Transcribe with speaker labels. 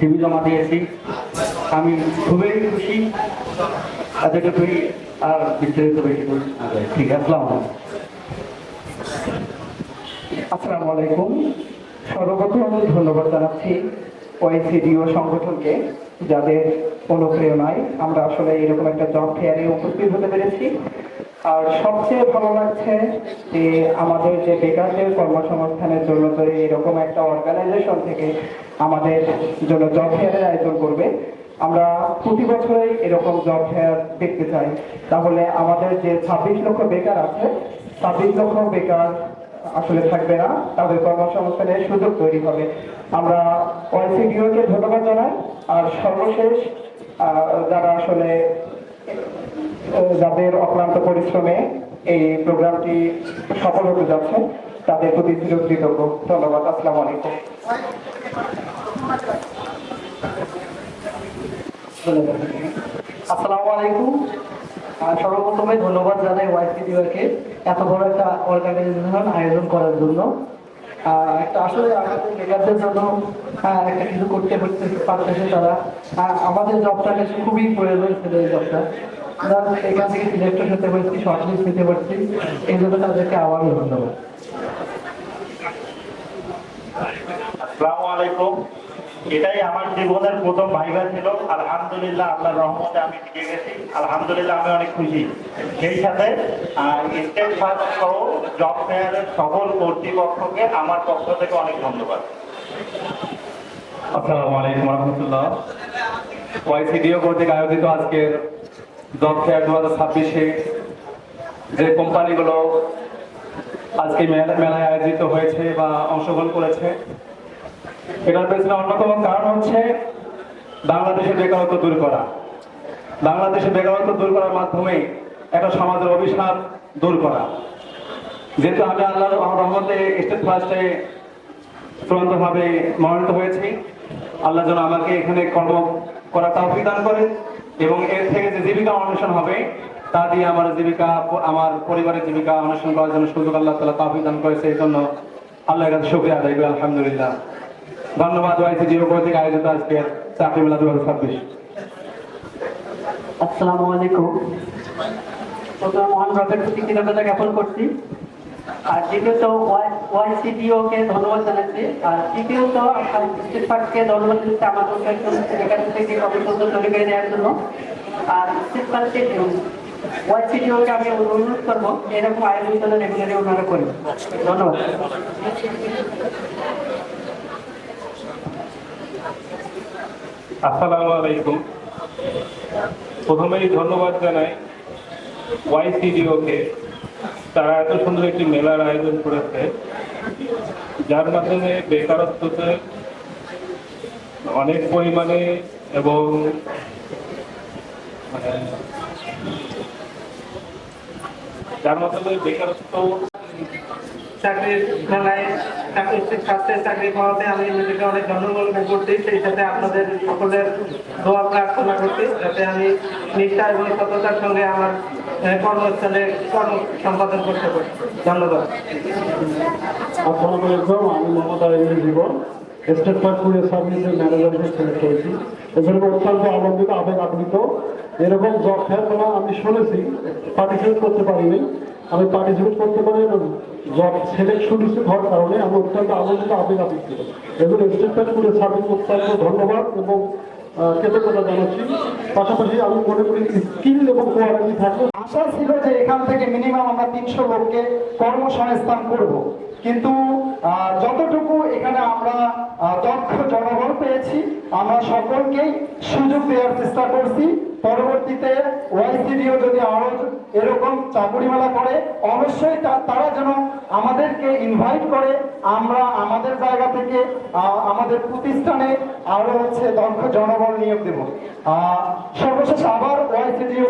Speaker 1: CV জমা দিয়েছি। আমি খুবই খুশি, এতটুকুই, আর বিস্তারিত বেশি কিছু না যায়। ঠিক আছে, আসসালামু আলাইকুম।
Speaker 2: আসসালামু আলাইকুম। সর্বপ্রথম ধন্যবাদ জানাচ্ছি ওয়াইসিডিও সংগঠনকে, যাদের অনুপ্রেরণায় আমরা আসলে এরকম একটা জব ফেয়ারে উপস্থিত হতে পেরেছি। আর সবচেয়ে ভালো লাগছে যে আমাদের যে বেকারদের কর্মসংস্থানের জন্য তো এরকম একটা অর্গানাইজেশন থেকে আমাদের জন্য জব ফেয়ারের আয়োজন করবে। আমরা প্রতি বছরই এরকম জব ফেয়ার দেখতে চাই। তাহলে আমাদের যে 26 লক্ষ বেকার আছে, 26 লক্ষ বেকার আসলে থাকবে না, তাদের কর্মসংস্থানের সুযোগ তৈরি হবে। আমরা ওয়াইসিডিওকে ধন্যবাদ জানাই। আর সর্বশেষ যারা আসলে যাদের অক্লান্ত পরিশ্রমে এই প্রোগ্রামটি সফল হতে যাচ্ছে, তাদের প্রতি চিরকৃতজ্ঞ। ধন্যবাদ। আসসালামু আলাইকুম।
Speaker 3: আসসালামু আলাইকুম। সর্বপ্রথমে ধন্যবাদ জানাই ওয়াইসিডিওকে এত বড় একটা অর্গানাইজেশন আয়োজন করার জন্য। একটা আসলে আমাদের বেকারদের জন্য একটা কিছু করতে পারতেছে তারা। আমাদের জবটা কাছে খুবই প্রয়োজন ছিল এই জবটা। আমরা এখান থেকে সিলেক্টেড হতে পারছি, শর্টলিস্ট নিতে পারছি, এই জন্য তাদেরকে আবারও ধন্যবাদ।
Speaker 4: আসসালামু আলাইকুম। এটাই আমার জীবনের প্রথম ভাইবা ছিল। আলহামদুলিল্লাহ, আল্লাহর রহমতে আমি টিকে গেছি। আলহামদুলিল্লাহ, আমি অনেক খুশি। সেই সাথে স্টেট ফার্স্ট সহ জব ফেয়ারের সকল কর্তৃপক্ষকে আমার পক্ষ থেকে অনেক ধন্যবাদ।
Speaker 5: আসসালামু আলাইকুম রহমতুল্লাহ। ওয়াইসিডিও কর্তৃক আয়োজিত আজকের জব ফেয়ার 2026-এ যে কোম্পানিগুলো আজকে মেলায় আয়োজিত হয়েছে বা অংশগ্রহণ করেছে, এটার পেছনে অন্যতম কারণ হচ্ছে বাংলাদেশের বেকারত্ব দূর করা। বাংলাদেশের বেকারত্ব দূর করার মাধ্যমে একটা সমাজের অভিশাপ দূর করা। যেহেতু আমি আল্লাহর রহমতে স্টেট ফার্স্টে চূড়ান্তভাবে মনোনীত হয়েছি, আল্লাহ যেন আমাকে এখানে কর্ম করার তৌফিক দান করে এবং এর থেকে যে জীবিকা অন্বেষণ হবে তা দিয়ে আমার জীবিকা, আমার পরিবারের জীবিকা অন্বেষণ করার জন্য সুযোগ আল্লাহ তাআলা তৌফিক দান করেছে। এই জন্য আল্লাহর কাছে শুকরিয়া আদায় করি, আলহামদুলিল্লাহ। ধন্যবাদ ওয়াইসিডিও কর্তৃক আয়োজিত আজকের চাকরি মেলা 2026।
Speaker 3: আসসালামু আলাইকুম। প্রথমে মহান রবের প্রতি কৃতজ্ঞতা জ্ঞাপন করছি। আর দ্বিতীয়ত ওয়াইসিডিওকে ধন্যবাদ জানাচ্ছি। আর তৃতীয়ত স্টেট ফার্স্টকে ধন্যবাদ জানাচ্ছি আমাদেরকে একজন বেকার থেকে কর্মসংস্থান তৈরি করে দেওয়ার জন্য। আর স্টেট ফার্স্টকে ওয়াইসিডিওকে আমি অনুরোধ করবো এরকম আয়োজন যেন রেগুলারই ওনারা করি। ধন্যবাদ।
Speaker 6: আসসালামু আলাইকুম। প্রথমেই ধন্যবাদ জানাই ওয়াইসিডিওকে, তারা এত সুন্দর একটি মেলার আয়োজন করেছে যার মাধ্যমে বেকারত্বতে অনেক পরিমাণে এবং যার মাধ্যমে বেকারত্ব
Speaker 3: চাকরির মেলায় চাকরি পাওয়াতে আমি নিজেকে অনেক ধন্যবাদ করছি। সেই সাথে আপনাদের সকলের দোয়া প্রার্থনা করছি যাতে আমি নিষ্ঠা এবং সততার সঙ্গে আমার কর্মস্থলে কর্ম সম্পাদন করতে পারি। ধন্যবাদ।
Speaker 7: আসসালামু আলাইকুম। আমি মোহাম্মদ আইনুল জীবন, স্টেট ফার্স্ট কুরিয়ার সার্ভিসের ম্যানেজার হিসেবে সিলেক্ট হয়েছি। এখানে অত্যন্ত আনন্দিত, আবেগ আপ্লুত। এরকম জব ফেয়ার আমি শুনেছি, পার্টিসিপেট করতে পারিনি। আমি পার্টিসিপেট করতে পারি এবং জব সিলেক্ট সুনিশ্চিত হওয়ার কারণে আমি অত্যন্ত আনন্দিত, আবেগ আপ্লুত। এবং স্টেট ফার্স্ট কুরিয়ার সার্ভিস অত্যন্ত ধন্যবাদ এবং কৃতজ্ঞতা জানাচ্ছি। পাশাপাশি আমি মনে করি স্কিল এবং কোয়ালিটি থাকবে।
Speaker 2: আশা ছিল যে এখান থেকে মিনিমাম আমরা 300 লোককে কর্মসংস্থান করব, কিন্তু যতটুকু এখানে আমরা দক্ষ জনবল পেয়েছি, আমরা সকলকেই সুযোগ দেওয়ার চেষ্টা করছি। পরবর্তীতে ওয়াইসিডিও যদি আরো এরকম চাকরি মেলা করে, অবশ্যই তারা যেন আমাদেরকে ইনভাইট করে, আমরা আমাদের জায়গা থেকে আমাদের প্রতিষ্ঠানে আরো দক্ষ জনবল নিয়োগ দেব। সর্বশেষ আবার ওয়াইসিডিও